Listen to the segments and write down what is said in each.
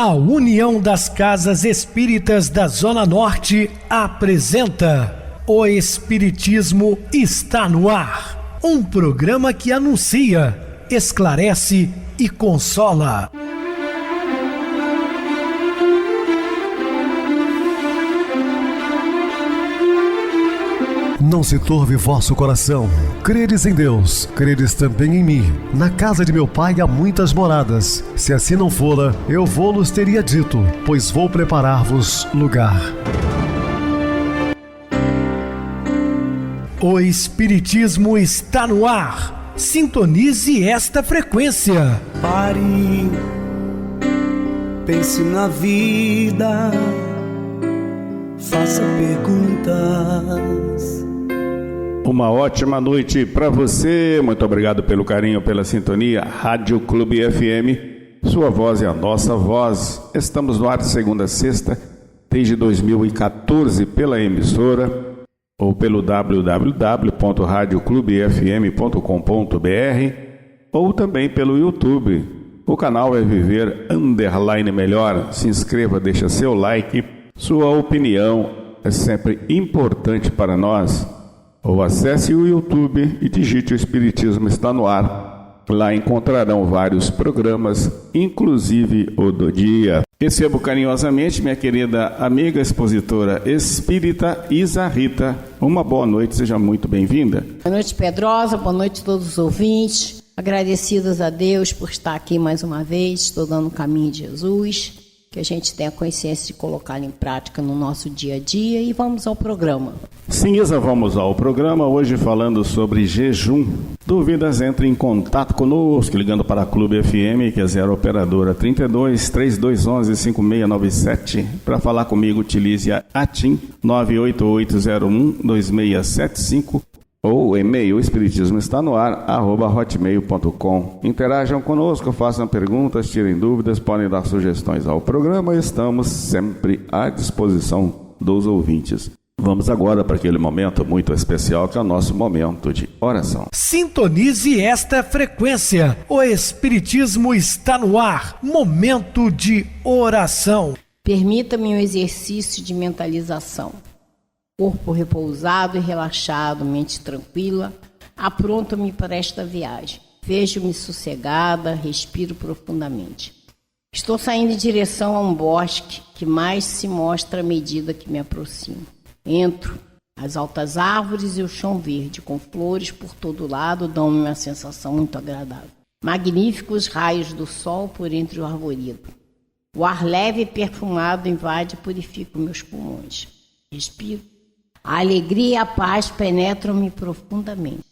A União das Casas Espíritas da Zona Norte apresenta O Espiritismo está no ar. Um programa que anuncia, esclarece e consola. Não se turve vosso coração. Credes em Deus, credes também em mim. Na casa de meu pai há muitas moradas. Se assim não fora, eu vou-los teria dito, pois vou preparar-vos lugar. O Espiritismo está no ar. Sintonize esta frequência. Pare, pense na vida, faça perguntas. Uma ótima noite para você, muito obrigado pelo carinho, pela sintonia. Rádio Clube FM, sua voz é a nossa voz. Estamos no ar de segunda a sexta, desde 2014, pela emissora ou pelo www.radioclubefm.com.br ou também pelo YouTube. O canal é Viver _ Melhor. Se inscreva, deixa seu like, sua opinião é sempre importante para nós. Ou acesse o YouTube e digite O Espiritismo está no ar. Lá encontrarão vários programas, inclusive o do dia. Recebo carinhosamente minha querida amiga expositora espírita Isa Rita. Uma boa noite, seja muito bem-vinda. Boa noite, Pedrosa, boa noite a todos os ouvintes. Agradecidas a Deus por estar aqui mais uma vez, estou dando o caminho de Jesus, que a gente tenha consciência de colocá-lo em prática no nosso dia a dia, e vamos ao programa. Sim, Isa, vamos ao programa, hoje falando sobre jejum. Dúvidas, entre em contato conosco, ligando para a Clube FM, que é 0 operadora 32 3211 5697. Para falar comigo, utilize a TIM 98801 2675 ou e-mail espiritismoestanoar@hotmail.com. Interajam conosco, façam perguntas, tirem dúvidas, podem dar sugestões ao programa. Estamos sempre à disposição dos ouvintes. Vamos agora para aquele momento muito especial, que é o nosso momento de oração. Sintonize esta frequência. O Espiritismo está no ar. Momento de oração. Permita-me um exercício de mentalização. Corpo repousado e relaxado, mente tranquila, apronto-me para esta viagem. Vejo-me sossegada, respiro profundamente. Estou saindo em direção a um bosque que mais se mostra à medida que me aproximo. Entro, as altas árvores e o chão verde, com flores por todo lado, dão-me uma sensação muito agradável. Magníficos raios do sol por entre o arvoredo. O ar leve e perfumado invade e purifica meus pulmões. Respiro. A alegria e a paz penetram-me profundamente.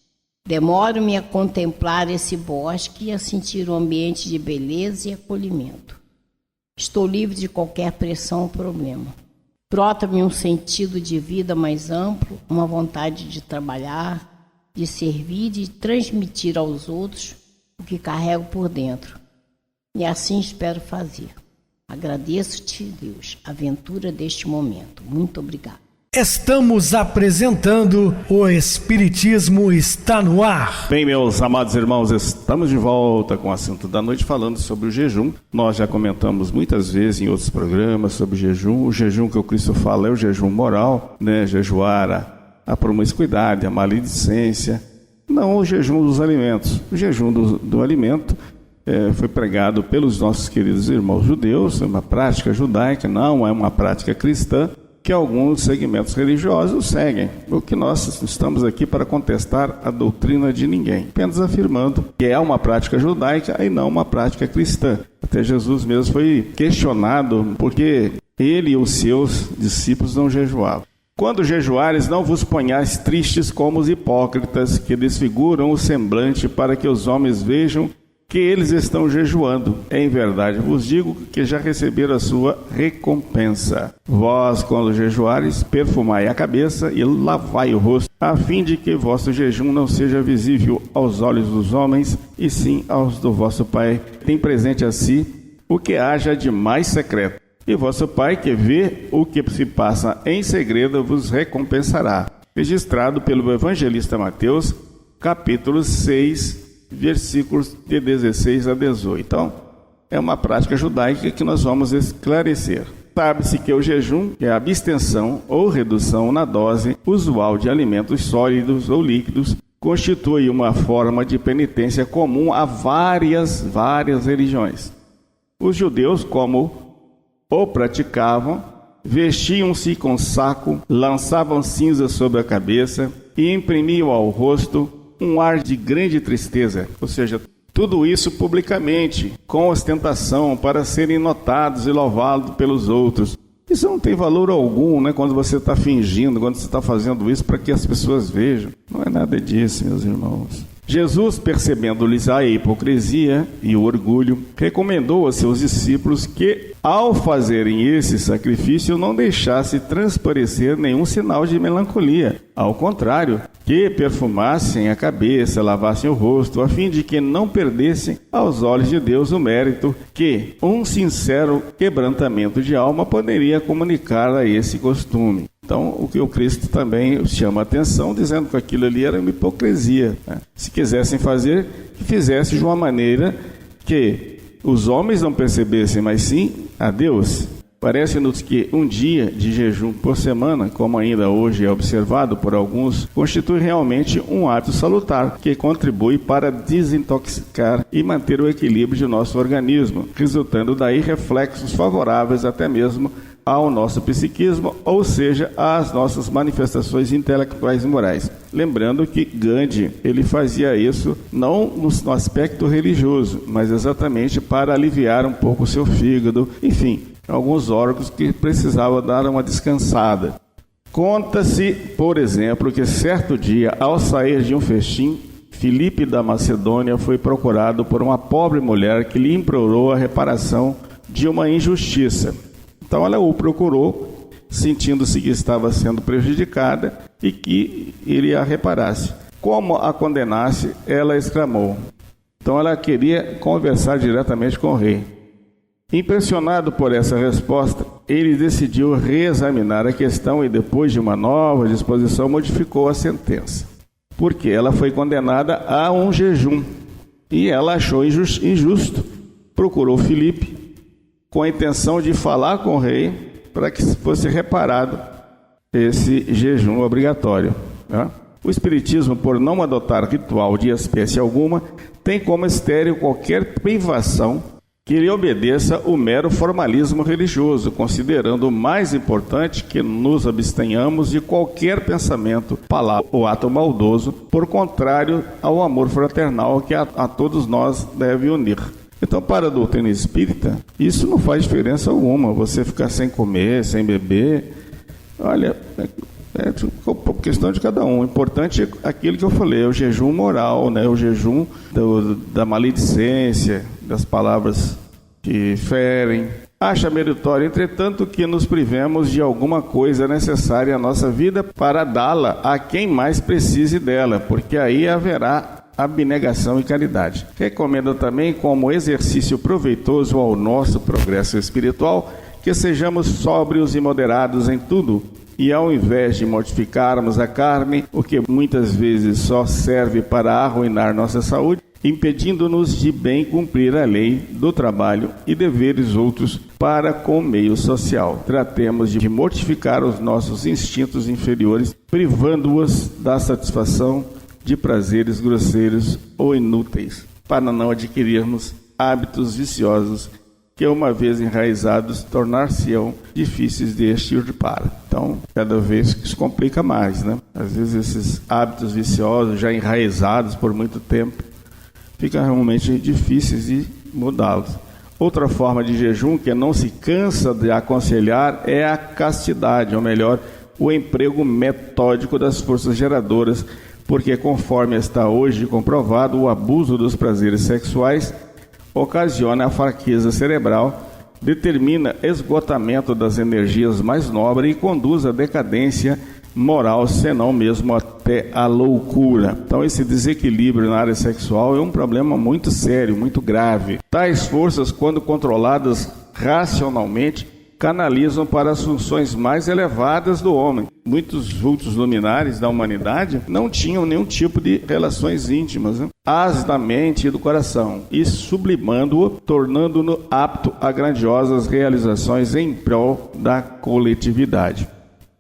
Demoro-me a contemplar esse bosque e a sentir um ambiente de beleza e acolhimento. Estou livre de qualquer pressão ou problema. Brota-me um sentido de vida mais amplo, uma vontade de trabalhar, de servir e de transmitir aos outros o que carrego por dentro. E assim espero fazer. Agradeço-te, Deus, a aventura deste momento. Muito obrigado. Estamos apresentando O Espiritismo está no ar. Bem, meus amados irmãos, estamos de volta com o assunto da noite, falando sobre o jejum. Nós já comentamos muitas vezes em outros programas sobre o jejum. O jejum que o Cristo fala é o jejum moral, né? Jejuar a promiscuidade, a maledicência. Não o jejum dos alimentos. O jejum do alimento foi pregado pelos nossos queridos irmãos judeus, é uma prática judaica, não é uma prática cristã, que alguns segmentos religiosos seguem. O que nós estamos aqui para contestar a doutrina de ninguém, apenas afirmando que é uma prática judaica e não uma prática cristã. Até Jesus mesmo foi questionado porque ele e os seus discípulos não jejuavam. Quando jejuares, não vos ponhais tristes como os hipócritas, que desfiguram o semblante para que os homens vejam que eles estão jejuando. Em verdade vos digo que já receberam a sua recompensa. Vós, quando jejuares, perfumai a cabeça e lavai o rosto, a fim de que vosso jejum não seja visível aos olhos dos homens, e sim aos do vosso Pai. Tem presente a si o que haja de mais secreto. E vosso Pai, que vê o que se passa em segredo, vos recompensará. Registrado pelo evangelista Mateus, capítulo 6, versículos de 16 a 18. Então, é uma prática judaica que nós vamos esclarecer. Sabe-se que o jejum é a abstenção ou redução na dose usual de alimentos sólidos ou líquidos, constitui uma forma de penitência comum a várias religiões. Os judeus, como o praticavam, vestiam-se com saco, lançavam cinzas sobre a cabeça e imprimiam ao rosto um ar de grande tristeza, ou seja, tudo isso publicamente, com ostentação, para serem notados e louvados pelos outros. Isso não tem valor algum, né? Quando você está fingindo, quando você está fazendo isso para que as pessoas vejam. Não é nada disso, meus irmãos. Jesus, percebendo-lhes a hipocrisia e o orgulho, recomendou a seus discípulos que, ao fazerem esse sacrifício, não deixasse transparecer nenhum sinal de melancolia. Ao contrário, que perfumassem a cabeça, lavassem o rosto, a fim de que não perdessem aos olhos de Deus o mérito que um sincero quebrantamento de alma poderia comunicar a esse costume. Então, o que o Cristo também chama a atenção, dizendo que aquilo ali era uma hipocrisia, né? Se quisessem fazer, que fizesse de uma maneira que os homens não percebessem, mas sim a Deus. Parece-nos que um dia de jejum por semana, como ainda hoje é observado por alguns, constitui realmente um ato salutar que contribui para desintoxicar e manter o equilíbrio de nosso organismo, resultando daí reflexos favoráveis até mesmo ao nosso psiquismo, ou seja, às nossas manifestações intelectuais e morais. Lembrando que Gandhi, ele fazia isso não no aspecto religioso, mas exatamente para aliviar um pouco o seu fígado, enfim, alguns órgãos que precisavam dar uma descansada. Conta-se, por exemplo, que certo dia, ao sair de um festim, Filipe da Macedônia foi procurado por uma pobre mulher que lhe implorou a reparação de uma injustiça. Então ela o procurou, sentindo-se que estava sendo prejudicada e que ele a reparasse. Como a condenasse, ela exclamou. Então ela queria conversar diretamente com o rei. Impressionado por essa resposta, ele decidiu reexaminar a questão e, depois de uma nova disposição, modificou a sentença. Porque ela foi condenada a um jejum e ela achou injusto. Procurou Filipe com a intenção de falar com o rei para que fosse reparado esse jejum obrigatório, né? O Espiritismo, por não adotar ritual de espécie alguma, tem como estéril qualquer privação que lhe obedeça o mero formalismo religioso, considerando mais importante que nos abstenhamos de qualquer pensamento, palavra ou ato maldoso, por contrário ao amor fraternal que a todos nós deve unir. Então, para a doutrina espírita, isso não faz diferença alguma. Você ficar sem comer, sem beber, olha, é questão de cada um. O importante é aquilo que eu falei, o jejum moral, né? O jejum da maledicência, das palavras que ferem. Acha meritório, entretanto, que nos privemos de alguma coisa necessária à nossa vida para dá-la a quem mais precise dela, porque aí haverá abnegação e caridade. Recomendo também, como exercício proveitoso ao nosso progresso espiritual, que sejamos sóbrios e moderados em tudo, e ao invés de mortificarmos a carne, o que muitas vezes só serve para arruinar nossa saúde, impedindo-nos de bem cumprir a lei do trabalho e deveres outros para com o meio social. Tratemos de mortificar os nossos instintos inferiores, privando-os da satisfação de prazeres grosseiros ou inúteis, para não adquirirmos hábitos viciosos que, uma vez enraizados, tornar-se-ão difíceis de extirpar. Então, cada vez se complica mais, né? Às vezes esses hábitos viciosos, já enraizados por muito tempo, ficam realmente difíceis de mudá-los. Outra forma de jejum que não se cansa de aconselhar é a castidade, ou melhor, o emprego metódico das forças geradoras, porque, conforme está hoje comprovado, o abuso dos prazeres sexuais ocasiona a fraqueza cerebral, determina esgotamento das energias mais nobres e conduz à decadência moral, senão mesmo até a loucura. Então, esse desequilíbrio na área sexual é um problema muito sério, muito grave. Tais forças, quando controladas racionalmente, canalizam para as funções mais elevadas do homem. Muitos vultos luminares da humanidade não tinham nenhum tipo de relações íntimas, as da mente e do coração, e sublimando-o, tornando-no apto a grandiosas realizações em prol da coletividade.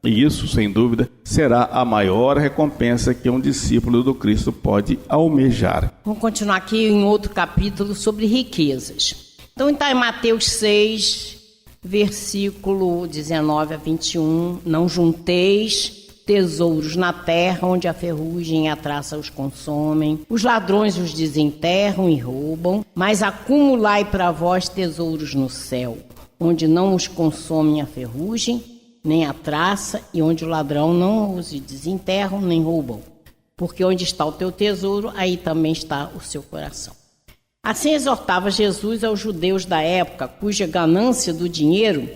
E isso, sem dúvida, será a maior recompensa que um discípulo do Cristo pode almejar. Vamos continuar aqui em outro capítulo sobre riquezas. Então está em Mateus 6, versículo 19 a 21. Não junteis tesouros na terra, onde a ferrugem e a traça os consomem, os ladrões os desenterram e roubam, mas acumulai para vós tesouros no céu, onde não os consomem a ferrugem nem a traça, e onde o ladrão não os desenterram nem roubam. Porque onde está o teu tesouro, aí também está o seu coração. Assim exortava Jesus aos judeus da época, cuja ganância do dinheiro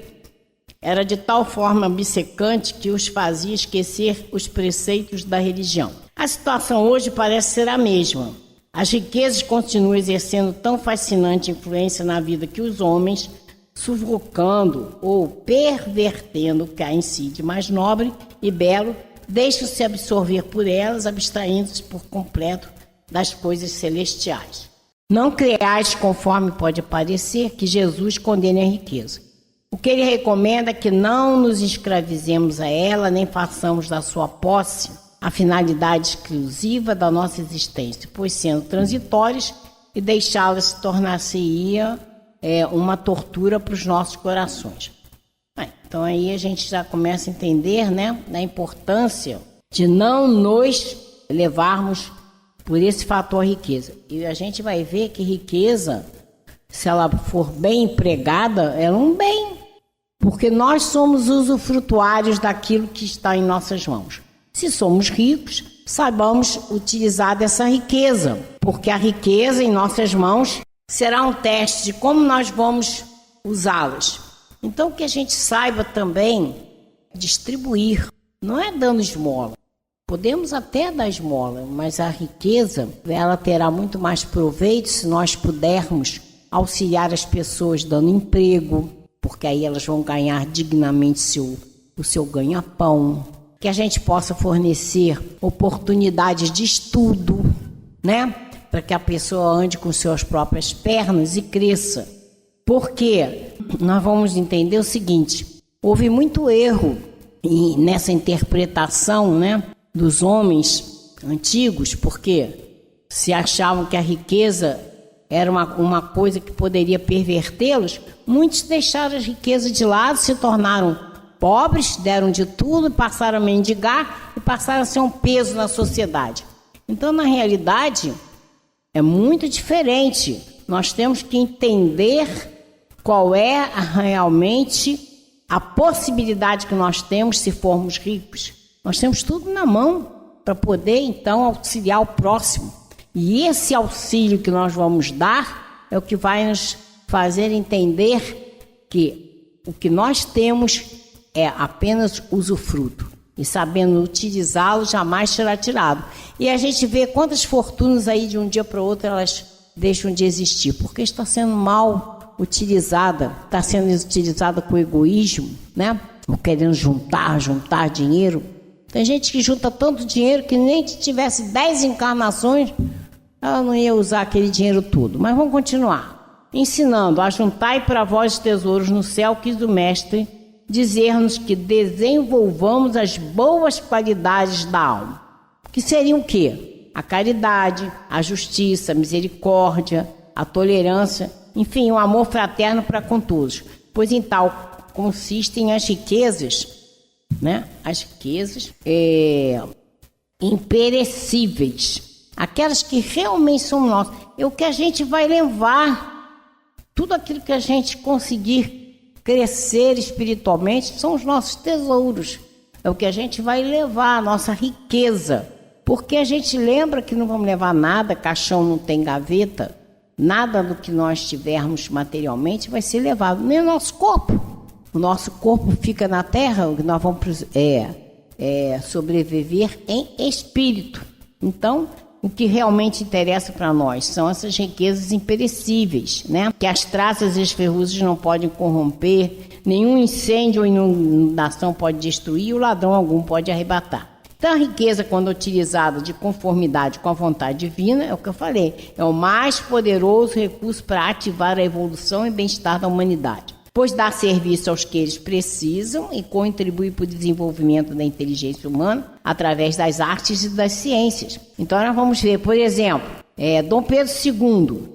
era de tal forma obcecante que os fazia esquecer os preceitos da religião. A situação hoje parece ser a mesma. As riquezas continuam exercendo tão fascinante influência na vida que os homens, sufocando ou pervertendo o que há em si de mais nobre e belo, deixam-se absorver por elas, abstraindo-se por completo das coisas celestiais. Não creais, conforme pode parecer, que Jesus condene a riqueza. O que ele recomenda é que não nos escravizemos a ela, nem façamos da sua posse a finalidade exclusiva da nossa existência, pois sendo transitórias, e deixá-las tornar-se-ia uma tortura para os nossos corações. Então aí a gente já começa a entender, a importância de não nos levarmos por esse fator riqueza. E a gente vai ver que riqueza, se ela for bem empregada, é um bem, porque nós somos usufrutuários daquilo que está em nossas mãos. Se somos ricos, saibamos utilizar dessa riqueza, porque a riqueza em nossas mãos será um teste de como nós vamos usá-las. Então, que a gente saiba também distribuir, não é dando esmola. Podemos até dar esmola, mas a riqueza, ela terá muito mais proveito se nós pudermos auxiliar as pessoas dando emprego, porque aí elas vão ganhar dignamente o seu ganha-pão. Que a gente possa fornecer oportunidades de estudo, para que a pessoa ande com suas próprias pernas e cresça. Porque nós vamos entender o seguinte: houve muito erro nessa interpretação, dos homens antigos, porque se achavam que a riqueza era uma coisa que poderia pervertê-los. Muitos deixaram a riqueza de lado, se tornaram pobres, deram de tudo, passaram a mendigar e passaram a ser um peso na sociedade. Então, na realidade, é muito diferente. Nós temos que entender qual é realmente a possibilidade que nós temos se formos ricos. Nós temos tudo na mão para poder, então, auxiliar o próximo. E esse auxílio que nós vamos dar é o que vai nos fazer entender que o que nós temos é apenas usufruto. E sabendo utilizá-lo, jamais será tirado. E a gente vê quantas fortunas aí de um dia para o outro elas deixam de existir, porque está sendo mal utilizada, está sendo utilizada com egoísmo, ou querendo juntar dinheiro. Tem gente que junta tanto dinheiro que nem se tivesse 10 encarnações, ela não ia usar aquele dinheiro todo. Mas vamos continuar. Ensinando: ajuntai para vós tesouros no céu, quis o Mestre dizer-nos que desenvolvamos as boas qualidades da alma. Que seriam o quê? A caridade, a justiça, a misericórdia, a tolerância, enfim, o amor fraterno para com todos. Pois em tal consistem as riquezas, as riquezas imperecíveis, aquelas que realmente são nossas. É o que a gente vai levar, tudo aquilo que a gente conseguir crescer espiritualmente são os nossos tesouros, é o que a gente vai levar, a nossa riqueza, porque a gente lembra que não vamos levar nada, caixão não tem gaveta, nada do que nós tivermos materialmente vai ser levado, nem o nosso corpo fica na terra, nós vamos sobreviver em espírito. Então o que realmente interessa para nós são essas riquezas imperecíveis, né? Que as traças e as ferrugem não podem corromper, nenhum incêndio ou inundação pode destruir, o ladrão algum pode arrebatar. Então a riqueza, quando utilizada de conformidade com a vontade divina, é o que eu falei, é o mais poderoso recurso para ativar a evolução e bem-estar da humanidade, pois dá serviço aos que eles precisam e contribui para o desenvolvimento da inteligência humana através das artes e das ciências. Então nós vamos ver, por exemplo, Dom Pedro II,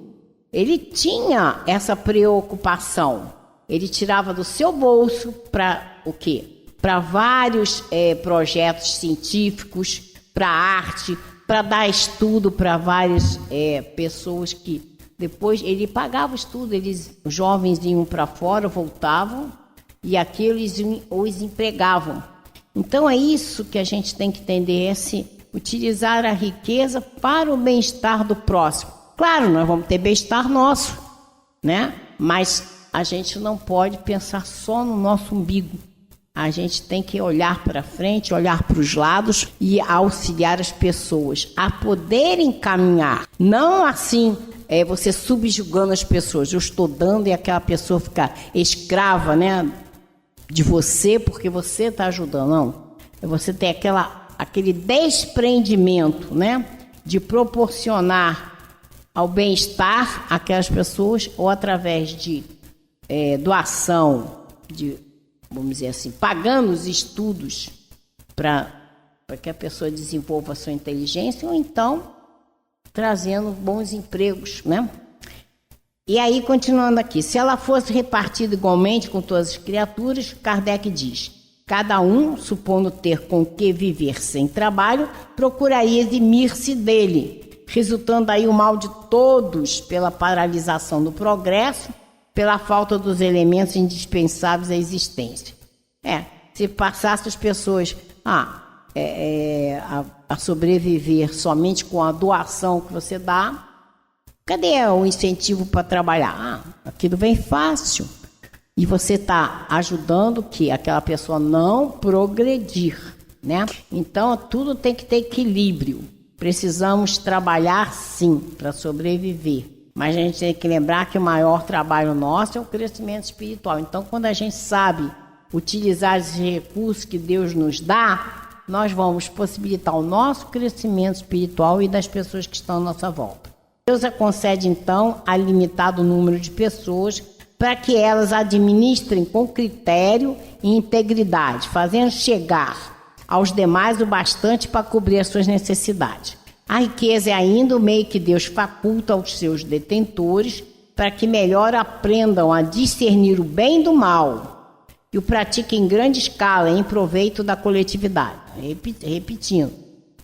ele tinha essa preocupação, ele tirava do seu bolso para o quê? Para vários projetos científicos, para arte, para dar estudo para várias pessoas que depois ele pagava o estudo, os jovens iam para fora, voltavam e aqueles os empregavam. Então é isso que a gente tem que entender, utilizar a riqueza para o bem-estar do próximo. Claro, nós vamos ter bem-estar nosso, né? Mas a gente não pode pensar só no nosso umbigo. A gente tem que olhar para frente, olhar para os lados e auxiliar as pessoas a poderem caminhar. Não assim, você subjugando as pessoas. Eu estou dando e aquela pessoa ficar escrava, né, de você porque você está ajudando. Não. Você tem aquele desprendimento, né, de proporcionar ao bem-estar aquelas pessoas ou através de doação, vamos dizer assim, pagando os estudos para que a pessoa desenvolva a sua inteligência ou então trazendo bons empregos, né? E aí, continuando aqui, se ela fosse repartida igualmente com todas as criaturas, Kardec diz, cada um, supondo ter com que viver sem trabalho, procuraria eximir-se dele, resultando aí o mal de todos pela paralisação do progresso, pela falta dos elementos indispensáveis à existência. Se passasse as pessoas a sobreviver somente com a doação que você dá, cadê o incentivo para trabalhar? Aquilo vem fácil. E você está ajudando que aquela pessoa não progredir, né? Então, tudo tem que ter equilíbrio. Precisamos trabalhar, sim, para sobreviver. Mas a gente tem que lembrar que o maior trabalho nosso é o crescimento espiritual. Então, quando a gente sabe utilizar esses recursos que Deus nos dá, nós vamos possibilitar o nosso crescimento espiritual e das pessoas que estão à nossa volta. Deus concede, então, a limitado número de pessoas para que elas administrem com critério e integridade, fazendo chegar aos demais o bastante para cobrir as suas necessidades. A riqueza é ainda o meio que Deus faculta aos seus detentores para que melhor aprendam a discernir o bem do mal e o pratiquem em grande escala em proveito da coletividade. Repetindo,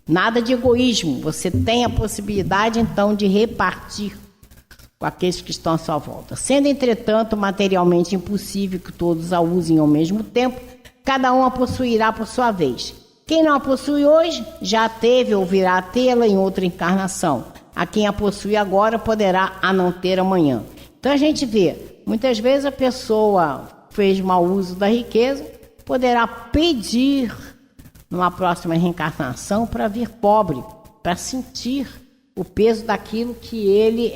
nada de egoísmo, você tem a possibilidade então de repartir com aqueles que estão à sua volta. Sendo, entretanto, materialmente impossível que todos a usem ao mesmo tempo, cada um a possuirá por sua vez. Quem não a possui hoje, já teve ou virá a tê-la em outra encarnação. A quem a possui agora, poderá a não ter amanhã. Então a gente vê, muitas vezes a pessoa fez mau uso da riqueza, poderá pedir numa próxima reencarnação para vir pobre, para sentir o peso daquilo que ele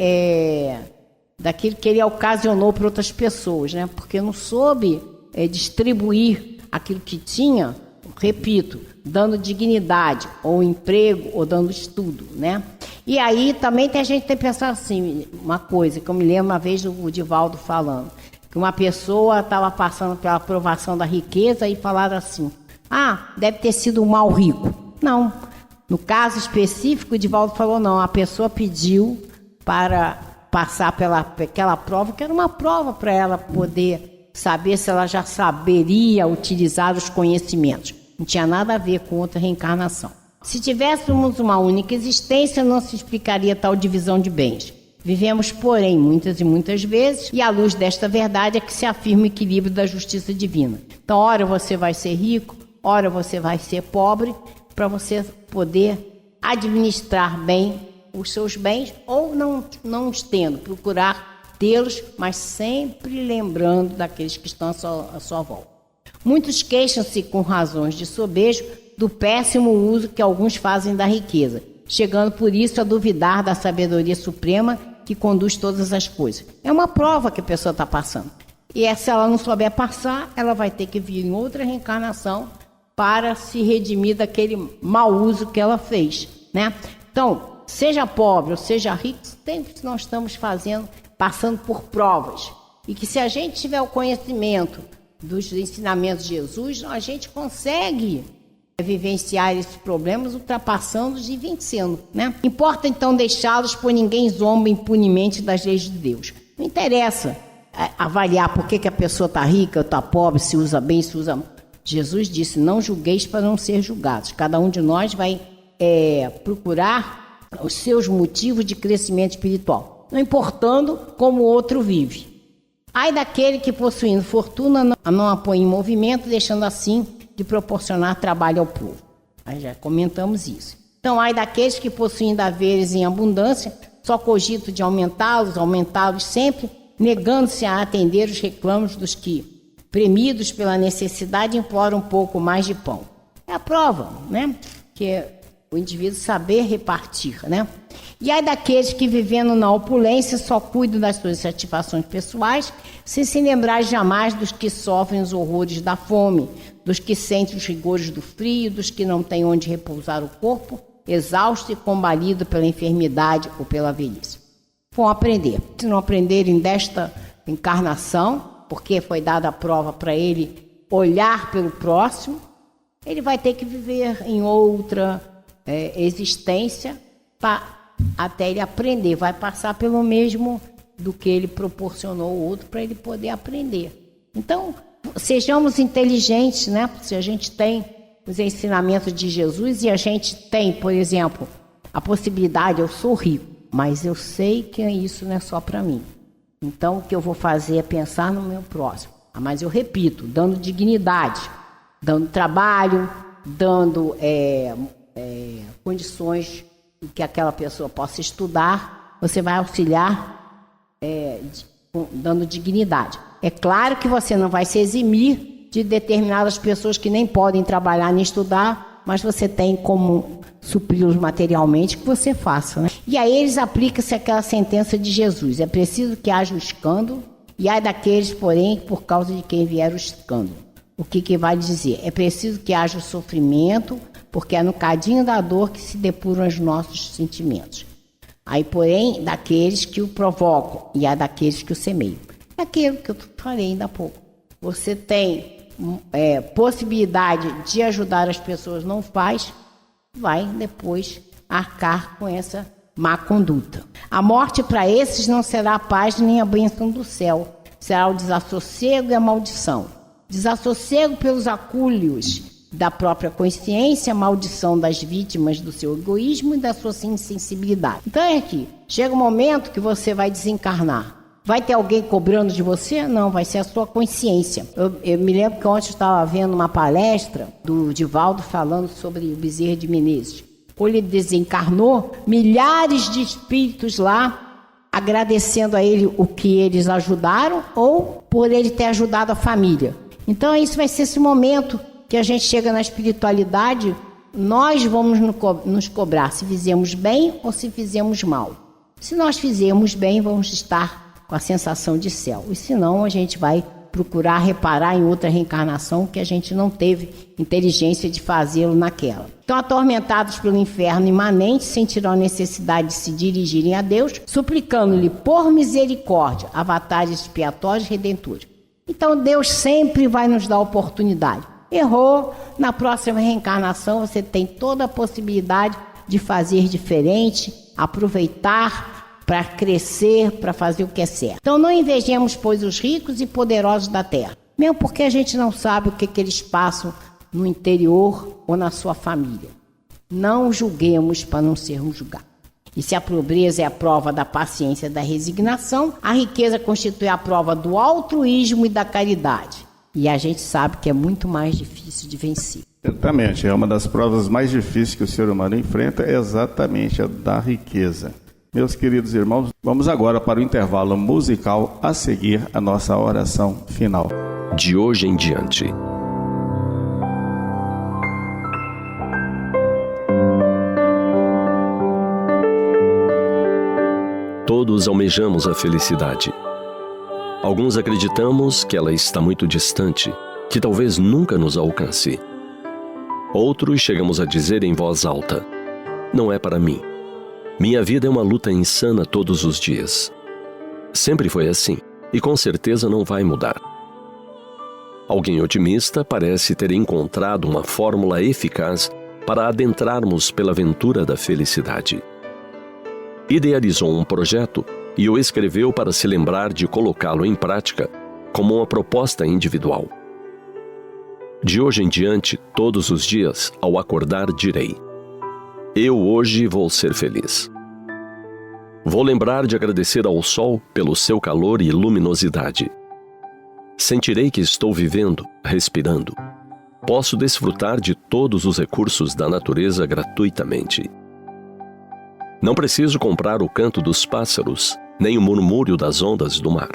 ocasionou para outras pessoas, né? Porque não soube distribuir aquilo que tinha, repito, dando dignidade, ou emprego, ou dando estudo, né? E aí também a gente tem que pensar assim, uma coisa que eu me lembro uma vez do Divaldo falando, que uma pessoa estava passando pela aprovação da riqueza e falaram assim, deve ter sido um mal rico. Não. No caso específico, o Divaldo falou, não, a pessoa pediu para passar pelaquela prova, que era uma prova para ela poder saber se ela já saberia utilizar os conhecimentos. Não tinha nada a ver com outra reencarnação. Se tivéssemos uma única existência, não se explicaria tal divisão de bens. Vivemos, porém, muitas e muitas vezes, e à luz desta verdade é que se afirma o equilíbrio da justiça divina. Então, ora você vai ser rico, ora você vai ser pobre, para você poder administrar bem os seus bens, ou não os tendo, procurar tê-los, mas sempre lembrando daqueles que estão à sua volta. Muitos queixam-se com razões de sobejo do péssimo uso que alguns fazem da riqueza, chegando por isso a duvidar da sabedoria suprema que conduz todas as coisas. É uma prova que a pessoa está passando. E se ela não souber passar, ela vai ter que vir em outra reencarnação para se redimir daquele mau uso que ela fez, né? Então, seja pobre ou seja rico, sempre nós estamos passando por provas. E que se a gente tiver o conhecimento dos ensinamentos de Jesus, a gente consegue vivenciar esses problemas, ultrapassando-os e vencendo, né? Importa então deixá-los, pois ninguém zomba impunemente das leis de Deus. Não interessa avaliar por que a pessoa está rica ou está pobre, se usa bem, se usa... Jesus disse, não julgueis para não ser julgados. Cada um de nós vai procurar os seus motivos de crescimento espiritual, não importando como o outro vive. Ai daquele que, possuindo fortuna, não a põe em movimento, deixando assim de proporcionar trabalho ao povo. Aí já comentamos isso. Então, ai daqueles que, possuindo haveres em abundância, só cogito de aumentá-los sempre, negando-se a atender os reclamos dos que, premidos pela necessidade, imploram um pouco mais de pão. É a prova, né? Que é o indivíduo saber repartir, né? E ai daqueles que, vivendo na opulência, só cuidam das suas satisfações pessoais, sem se lembrar jamais dos que sofrem os horrores da fome, dos que sentem os rigores do frio, dos que não têm onde repousar o corpo, exausto e combalido pela enfermidade ou pela velhice. Vão aprender. Se não aprenderem desta encarnação, porque foi dada a prova para ele olhar pelo próximo, ele vai ter que viver em outra existência até ele aprender. Vai passar pelo mesmo do que ele proporcionou ao outro para ele poder aprender. Então, sejamos inteligentes, né? Se a gente tem os ensinamentos de Jesus e a gente tem, por exemplo, a possibilidade, eu sou rico, mas eu sei que isso não é só para mim. Então, o que eu vou fazer é pensar no meu próximo. Mas eu repito, dando dignidade, dando trabalho, dando condições que aquela pessoa possa estudar, você vai auxiliar dando dignidade. É claro que você não vai se eximir de determinadas pessoas que nem podem trabalhar nem estudar, mas você tem como supri-los materialmente, que você faça, né? E a eles aplica-se aquela sentença de Jesus: é preciso que haja o escândalo, e ai daqueles, porém, por causa de quem vier o escândalo. O que vai dizer? É preciso que haja o sofrimento, porque é no cadinho da dor que se depuram os nossos sentimentos. Aí, porém, daqueles que o provocam, e há daqueles que o semeiam. É aquilo que eu falei ainda há pouco. Você tem possibilidade de ajudar as pessoas, não faz, vai depois arcar com essa má conduta. A morte para esses não será a paz nem a bênção do céu, será o desassossego e a maldição. Desassossego pelos acúlios da própria consciência, maldição das vítimas do seu egoísmo e da sua insensibilidade. Então é aqui, chega um momento que você vai desencarnar. Vai ter alguém cobrando de você? Não, vai ser a sua consciência. Eu me lembro que ontem eu estava vendo uma palestra do Divaldo falando sobre o Bezerra de Menezes. Quando ele desencarnou, milhares de espíritos lá agradecendo a ele o que eles ajudaram ou por ele ter ajudado a família. Então isso vai ser esse momento que a gente chega na espiritualidade, nós vamos nos cobrar se fizemos bem ou se fizemos mal. Se nós fizermos bem, vamos estar com a sensação de céu. E se não, a gente vai procurar reparar em outra reencarnação que a gente não teve inteligência de fazê-lo naquela. Então, atormentados pelo inferno imanente, sentirão a necessidade de se dirigirem a Deus, suplicando-lhe por misericórdia, avatares expiatórios e redentores. Então, Deus sempre vai nos dar oportunidade. Errou, na próxima reencarnação você tem toda a possibilidade de fazer diferente, aproveitar para crescer, para fazer o que é certo. Então não invejemos, pois, os ricos e poderosos da terra, mesmo porque a gente não sabe o que eles passam no interior ou na sua família. Não julguemos para não sermos julgados. E se a pobreza é a prova da paciência e da resignação, a riqueza constitui a prova do altruísmo e da caridade. E a gente sabe que é muito mais difícil de vencer. Certamente, é uma das provas mais difíceis que o ser humano enfrenta, é exatamente a da riqueza. Meus queridos irmãos, vamos agora para o intervalo musical, a seguir a nossa oração final. De hoje em diante. Todos almejamos a felicidade. Alguns acreditamos que ela está muito distante, que talvez nunca nos alcance. Outros chegamos a dizer em voz alta: não é para mim. Minha vida é uma luta insana todos os dias. Sempre foi assim, e com certeza não vai mudar. Alguém otimista parece ter encontrado uma fórmula eficaz para adentrarmos pela aventura da felicidade. Idealizou um projeto e o escreveu para se lembrar de colocá-lo em prática como uma proposta individual. De hoje em diante, todos os dias, ao acordar, direi: eu hoje vou ser feliz. Vou lembrar de agradecer ao sol pelo seu calor e luminosidade. Sentirei que estou vivendo, respirando. Posso desfrutar de todos os recursos da natureza gratuitamente. Não preciso comprar o canto dos pássaros, nem o murmúrio das ondas do mar.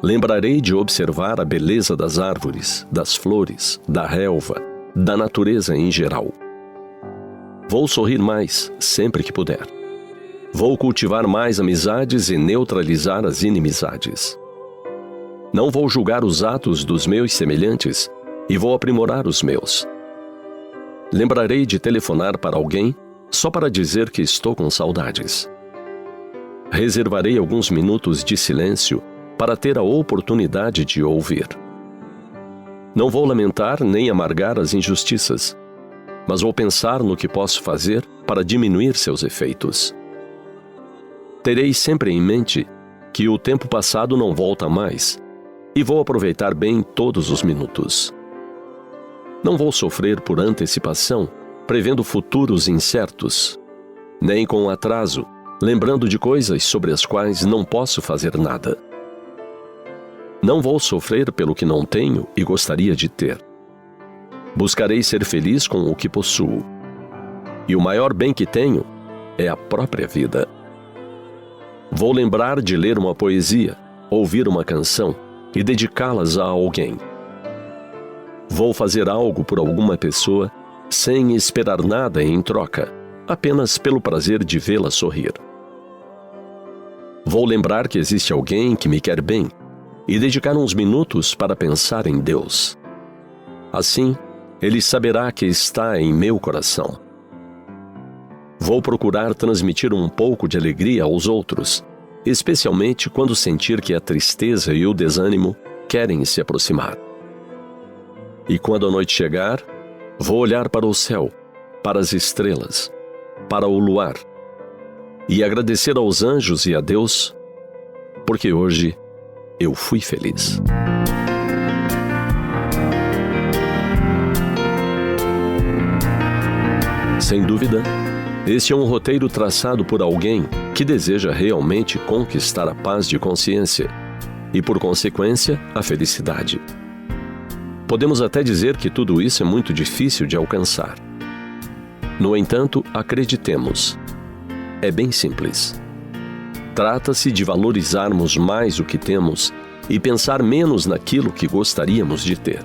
Lembrarei de observar a beleza das árvores, das flores, da relva, da natureza em geral. Vou sorrir mais, sempre que puder. Vou cultivar mais amizades e neutralizar as inimizades. Não vou julgar os atos dos meus semelhantes e vou aprimorar os meus. Lembrarei de telefonar para alguém só para dizer que estou com saudades. Reservarei alguns minutos de silêncio para ter a oportunidade de ouvir. Não vou lamentar nem amargar as injustiças, mas vou pensar no que posso fazer para diminuir seus efeitos. Terei sempre em mente que o tempo passado não volta mais e vou aproveitar bem todos os minutos. Não vou sofrer por antecipação, prevendo futuros incertos, nem com atraso, lembrando de coisas sobre as quais não posso fazer nada. Não vou sofrer pelo que não tenho e gostaria de ter. Buscarei ser feliz com o que possuo. E o maior bem que tenho é a própria vida. Vou lembrar de ler uma poesia, ouvir uma canção e dedicá-las a alguém. Vou fazer algo por alguma pessoa sem esperar nada em troca, apenas pelo prazer de vê-la sorrir. Vou lembrar que existe alguém que me quer bem e dedicar uns minutos para pensar em Deus. Assim, Ele saberá que está em meu coração. Vou procurar transmitir um pouco de alegria aos outros, especialmente quando sentir que a tristeza e o desânimo querem se aproximar. E quando a noite chegar, vou olhar para o céu, para as estrelas, para o luar, e agradecer aos anjos e a Deus, porque hoje eu fui feliz. Sem dúvida, este é um roteiro traçado por alguém que deseja realmente conquistar a paz de consciência e, por consequência, a felicidade. Podemos até dizer que tudo isso é muito difícil de alcançar. No entanto, acreditemos. É bem simples. Trata-se de valorizarmos mais o que temos e pensar menos naquilo que gostaríamos de ter.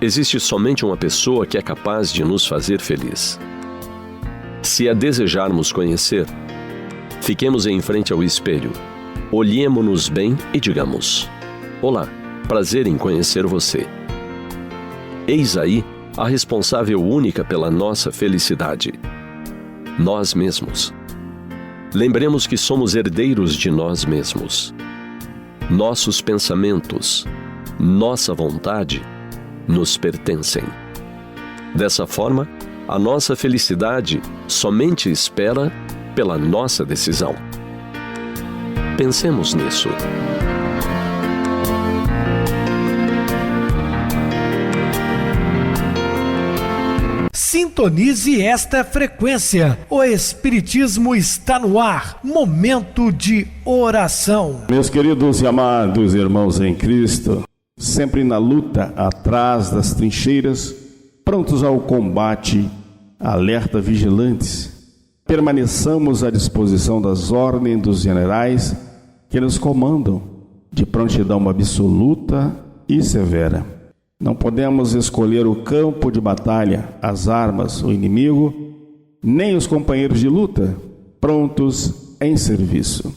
Existe somente uma pessoa que é capaz de nos fazer feliz. Se a desejarmos conhecer, fiquemos em frente ao espelho, olhemo-nos bem e digamos: olá, prazer em conhecer você. Eis aí a responsável única pela nossa felicidade: nós mesmos. Lembremos que somos herdeiros de nós mesmos. Nossos pensamentos, nossa vontade, nos pertencem. Dessa forma, a nossa felicidade somente espera pela nossa decisão. Pensemos nisso. Sintonize esta frequência. O Espiritismo está no ar. Momento de oração. Meus queridos e amados irmãos em Cristo, sempre na luta, atrás das trincheiras, prontos ao combate, alerta vigilantes, permaneçamos à disposição das ordens dos generais que nos comandam, de prontidão absoluta e severa. Não podemos escolher o campo de batalha, as armas, o inimigo, nem os companheiros de luta, prontos em serviço.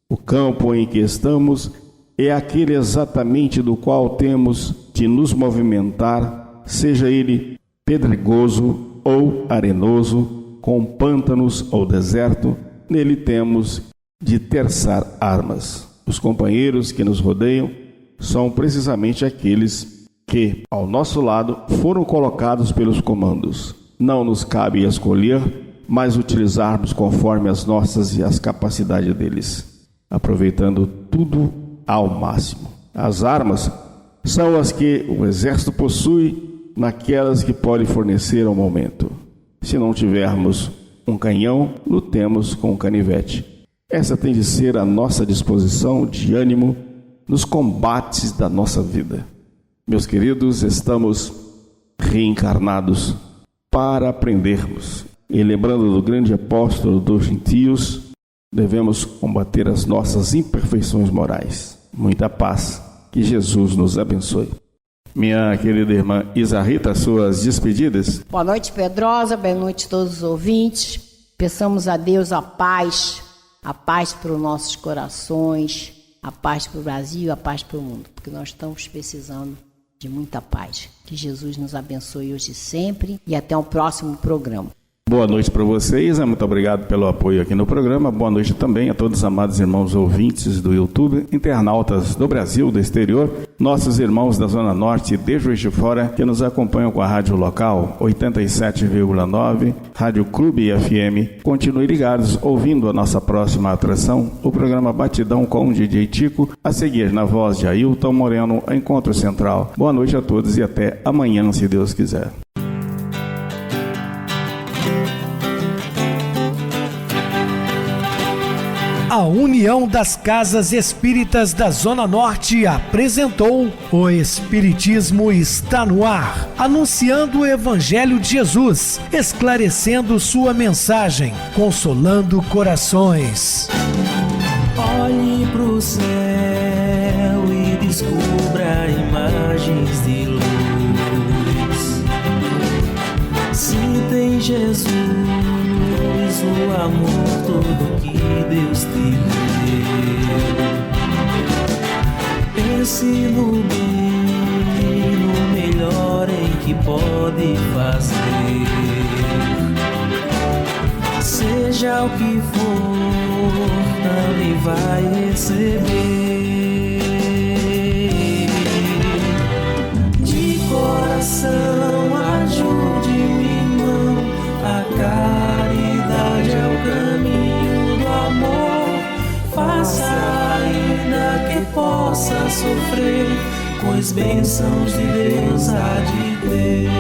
O campo em que estamos é aquele exatamente do qual temos de nos movimentar, seja ele pedregoso ou arenoso, com pântanos ou deserto, nele temos de terçar armas. Os companheiros que nos rodeiam são precisamente aqueles que, ao nosso lado, foram colocados pelos comandos. Não nos cabe escolher, mas utilizarmos conforme as nossas e as capacidades deles, aproveitando tudo ao máximo. As armas são as que o exército possui, naquelas que pode fornecer ao momento. Se não tivermos um canhão, lutemos com um canivete. Essa tem de ser a nossa disposição de ânimo nos combates da nossa vida. Meus queridos, estamos reencarnados para aprendermos. E lembrando do grande apóstolo dos gentios, devemos combater as nossas imperfeições morais. Muita paz, que Jesus nos abençoe. Minha querida irmã Isa Rita, suas despedidas. Boa noite, Pedrosa, boa noite a todos os ouvintes. Peçamos a Deus a paz para os nossos corações, a paz para o Brasil, a paz para o mundo, porque nós estamos precisando de muita paz. Que Jesus nos abençoe hoje e sempre, e até o próximo programa. Boa noite para vocês, muito obrigado pelo apoio aqui no programa. Boa noite também a todos os amados irmãos ouvintes do YouTube, internautas do Brasil, do exterior, nossos irmãos da Zona Norte e de Juiz de Fora, que nos acompanham com a rádio local 87,9, Rádio Clube FM. Continuem ligados, ouvindo a nossa próxima atração, o programa Batidão com o DJ Tico, a seguir na voz de Ailton Moreno, Encontro Central. Boa noite a todos e até amanhã, se Deus quiser. A União das Casas Espíritas da Zona Norte apresentou O Espiritismo Está no Ar, anunciando o Evangelho de Jesus, esclarecendo sua mensagem, consolando corações. Olhe pro céu e descubra imagens de luz. Sinta em Jesus o amor todo que Deus te deu. Pense no bem, no melhor em que pode fazer. Seja o que for, também vai receber. De coração, ajude-me, irmão, a caridade é o caminho do amor. Faça ainda que possa sofrer, pois bênçãos de Deus há de ter.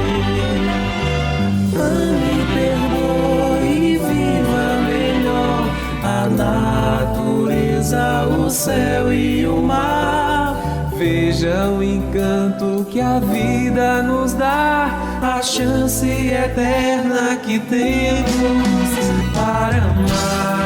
Ame, perdoe e viva melhor a natureza, o céu e o mar. Veja o encanto que a vida nos dá, a chance eterna que temos para amar.